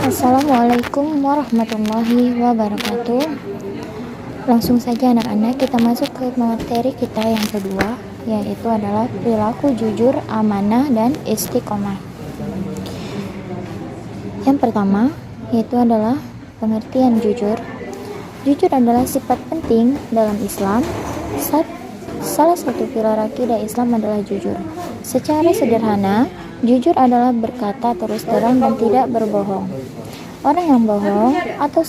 Assalamualaikum warahmatullahi wabarakatuh. Langsung saja anak-anak, kita masuk ke materi kita yang kedua, yaitu adalah perilaku jujur, amanah, dan istiqomah. Yang pertama yaitu adalah pengertian jujur. Jujur adalah sifat penting dalam Islam. Salah satu pilar akidah Islam adalah jujur. Secara sederhana, jujur adalah berkata terus terang dan tidak berbohong. Orang yang bohong atau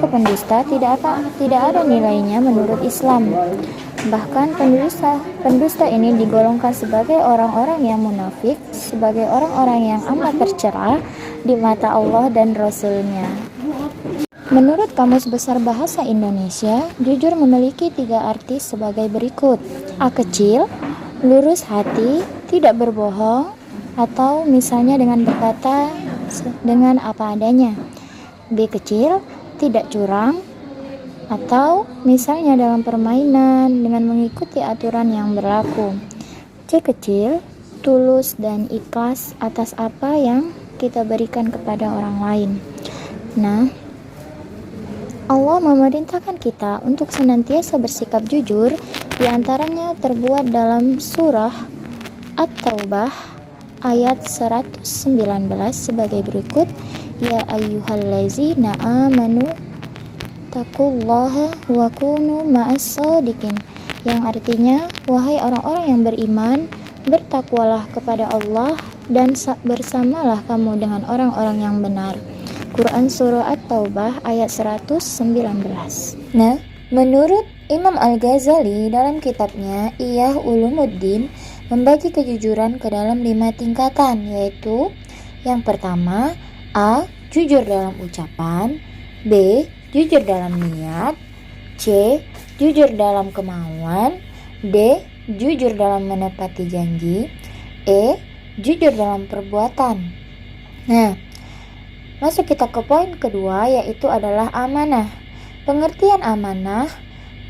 pendusta tidak ada nilainya menurut Islam. Bahkan pendusta ini digolongkan sebagai orang-orang yang munafik, sebagai orang-orang yang amat tercela di mata Allah dan Rasul-Nya. Menurut Kamus Besar Bahasa Indonesia, jujur memiliki 3 arti sebagai berikut. A kecil, lurus hati, tidak berbohong, atau misalnya dengan berkata dengan apa adanya. B kecil, tidak curang, atau misalnya dalam permainan dengan mengikuti aturan yang berlaku. C kecil, tulus dan ikhlas atas apa yang kita berikan kepada orang lain. Nah, Allah memerintahkan kita untuk senantiasa bersikap jujur, diantaranya terbuat dalam surah At-Taubah ayat 119 sebagai berikut, ya ayyuhallazina amanu taqullaha wa kunu ma'as-shadiqin, yang artinya, wahai orang-orang yang beriman, bertakwalah kepada Allah dan bersamalah kamu dengan orang-orang yang benar. Quran Surah At-Taubah ayat 119. Nah, menurut Imam Al-Ghazali dalam kitabnya Ihya Ulumuddin membagi kejujuran ke dalam 5 tingkatan, yaitu yang pertama, A. Jujur dalam ucapan, B. Jujur dalam niat, C. Jujur dalam kemauan, D. Jujur dalam menepati janji, E. Jujur dalam perbuatan. Nah, masuk kita ke poin kedua, yaitu adalah amanah. Pengertian amanah,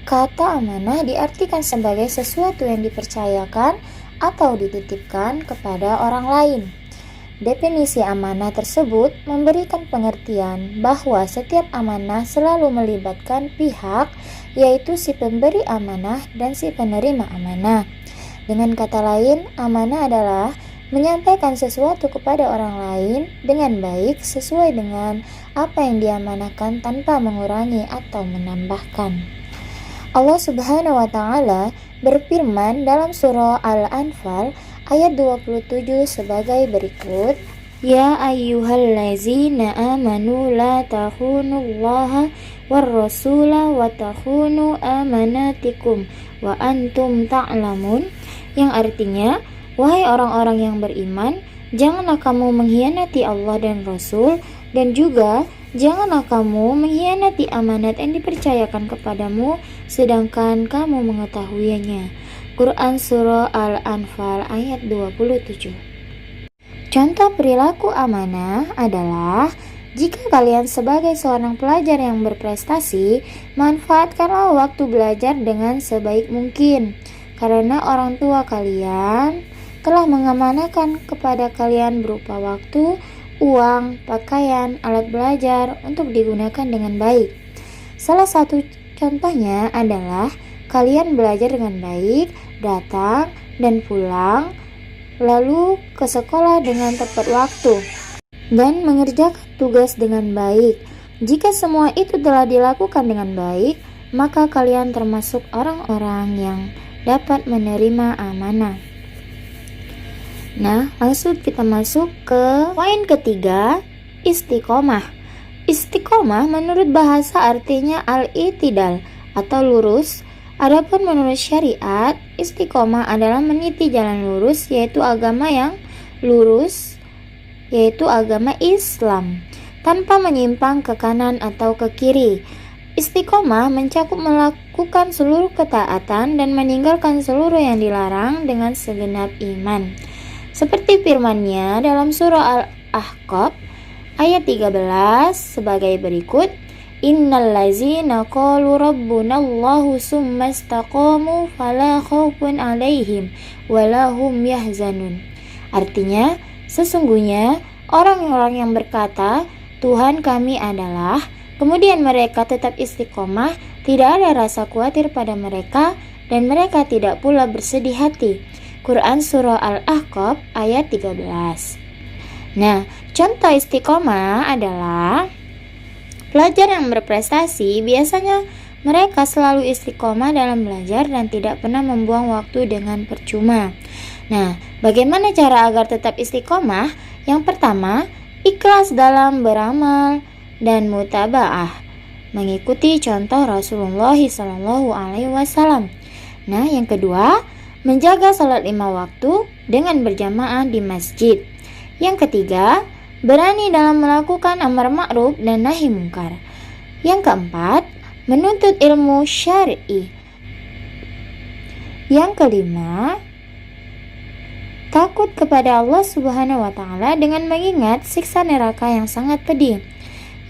kata amanah diartikan sebagai sesuatu yang dipercayakan atau dititipkan kepada orang lain. Definisi amanah tersebut memberikan pengertian bahwa setiap amanah selalu melibatkan pihak, yaitu si pemberi amanah dan si penerima amanah. Dengan kata lain, amanah adalah menyampaikan sesuatu kepada orang lain dengan baik sesuai dengan apa yang diamanahkan tanpa mengurangi atau menambahkan. Allah Subhanahu wa Ta'ala berfirman dalam surah Al-Anfal ayat 27 sebagai berikut, ya ayyuhallazina amanu la takhunullaha warrasula wa takhunu amanatikum wa antum ta'lamun, yang artinya, wahai orang-orang yang beriman, janganlah kamu mengkhianati Allah dan Rasul, dan juga janganlah kamu mengkhianati amanat yang dipercayakan kepadamu sedangkan kamu mengetahuinya. Quran Surah Al-Anfal ayat 27. Contoh perilaku amanah adalah, jika kalian sebagai seorang pelajar yang berprestasi, manfaatkanlah waktu belajar dengan sebaik mungkin, karena orang tua kalian telah mengamanahkan kepada kalian berupa waktu, uang, pakaian, alat belajar untuk digunakan dengan baik. Salah satu contohnya adalah kalian belajar dengan baik, datang dan pulang, lalu ke sekolah dengan tepat waktu, dan mengerjakan tugas dengan baik. Jika semua itu telah dilakukan dengan baik, maka kalian termasuk orang-orang yang dapat menerima amanah. Nah, langsung kita masuk ke poin ketiga, istiqomah. Istiqomah menurut bahasa artinya al-i'tidal atau lurus. Adapun menurut syariat, istiqomah adalah meniti jalan lurus, yaitu agama yang lurus, yaitu agama Islam, tanpa menyimpang ke kanan atau ke kiri. Istiqomah mencakup melakukan seluruh ketaatan dan meninggalkan seluruh yang dilarang dengan segenap iman. Seperti firman-Nya dalam surah Al-Ahqaf ayat 13 sebagai berikut, innal ladzina qalu rabbunallahu summa istaqamu fala khaufun 'alaihim wala hum yahzanun. Artinya, sesungguhnya orang-orang yang berkata, Tuhan kami adalah. Kemudian mereka tetap istiqomah, tidak ada rasa khawatir pada mereka, dan mereka tidak pula bersedih hati. Quran Surah Al-Ahqaf ayat 13. Nah, contoh istiqomah adalah pelajar yang berprestasi. Biasanya mereka selalu istiqomah dalam belajar dan tidak pernah membuang waktu dengan percuma. Nah, bagaimana cara agar tetap istiqomah? Yang pertama, ikhlas dalam beramal dan mutabaah, mengikuti contoh Rasulullah SAW. Nah, yang kedua, menjaga salat 5 waktu dengan berjamaah di masjid. Yang ketiga, berani dalam melakukan amar ma'ruf dan nahi mungkar. Yang keempat, menuntut ilmu syar'i. Yang kelima, takut kepada Allah Subhanahu wa Ta'ala dengan mengingat siksa neraka yang sangat pedih.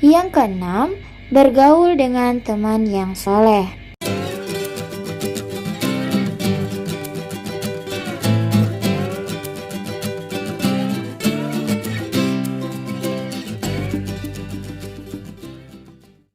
Yang keenam, bergaul dengan teman yang soleh.